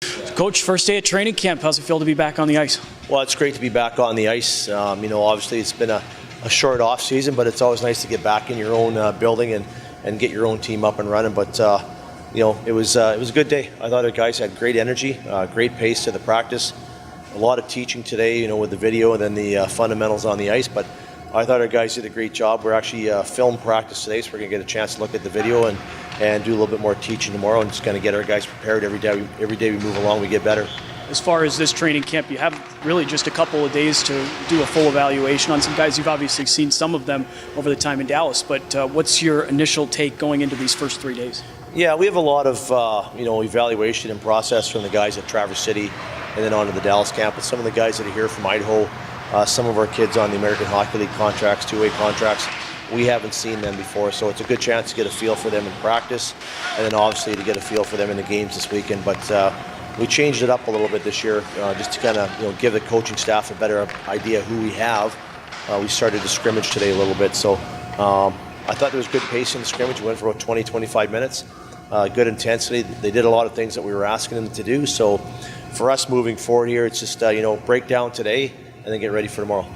Coach, first day at training camp, how's it feel to be back on the ice? Well, it's great to be back on the ice. Obviously it's been a short off season, but it's always nice to get back in your own building and get your own team up and running. But it was a good day. I thought our guys had great energy, great pace to the practice. A lot of teaching today, with the video and then the fundamentals on the ice. But I thought our guys did a great job. We're actually film practice today, so we're going to get a chance to look at the video and do a little bit more teaching tomorrow, and just kind of get our guys prepared every day. Every day we move along, we get better. As far as this training camp, you have really just a couple of days to do a full evaluation on some guys. You've obviously seen some of them over the time in Dallas, but what's your initial take going into these first 3 days? Yeah, we have a lot of evaluation and process from the guys at Traverse City and then on to the Dallas campus. Some of the guys that are here from Idaho, some of our kids on the American Hockey League contracts, two-way contracts. We haven't seen them before, so it's a good chance to get a feel for them in practice, and then obviously to get a feel for them in the games this weekend. But we changed it up a little bit this year, just to kind of give the coaching staff a better idea who we have. We started the scrimmage today a little bit, so I thought there was good pace in the scrimmage. We went for about 20-25 minutes. Good intensity. They did a lot of things that we were asking them to do. So for us moving forward here, it's just break down today and then get ready for tomorrow.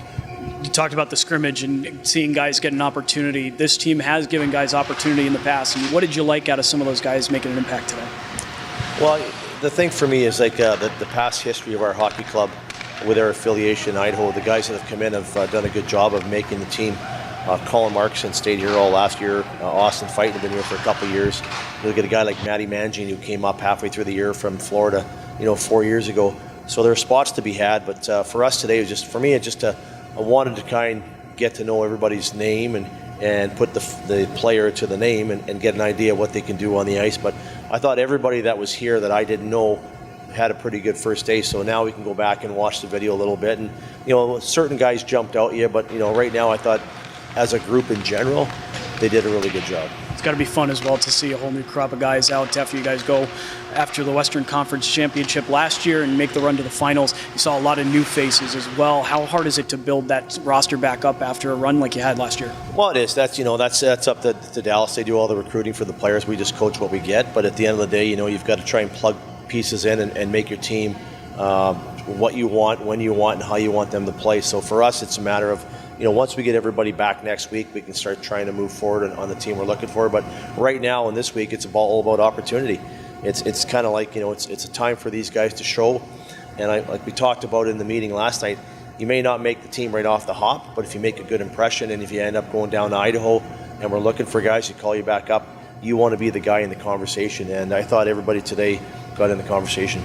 You talked about the scrimmage and seeing guys get an opportunity. This team has given guys opportunity in the past. And what did you like out of some of those guys making an impact today? Well, the thing for me is the past history of our hockey club with our affiliation in Idaho. The guys that have come in have done a good job of making the team. Colin Markson stayed here all last year. Austin Fighton have been here for a couple of years. You look at a guy like Matty Mangine, who came up halfway through the year from Florida, 4 years ago. So there are spots to be had, but for us today, I wanted to kind of get to know everybody's name and put the player to the name and get an idea of what they can do on the ice. But I thought everybody that was here that I didn't know had a pretty good first day, so now we can go back and watch the video a little bit. And certain guys jumped out, but right now I thought as a group in general, they did a really good job. It's got to be fun as well to see a whole new crop of guys out after you guys go after the Western Conference Championship last year and make the run to the finals. You saw a lot of new faces as well. How hard is it to build that roster back up after a run like you had last year? Well, it is. That's up to Dallas. They do all the recruiting for the players. We just coach what we get. But at the end of the day, you've got to try and plug pieces in and make your team what you want, when you want, and how you want them to play. So for us, it's a matter of once we get everybody back next week, we can start trying to move forward on the team we're looking for. But right now and this week, it's all about opportunity. It's kind of like it's a time for these guys to show. And like we talked about in the meeting last night, you may not make the team right off the hop, but if you make a good impression and if you end up going down to Idaho and we're looking for guys to call you back up, you want to be the guy in the conversation. And I thought everybody today got in the conversation.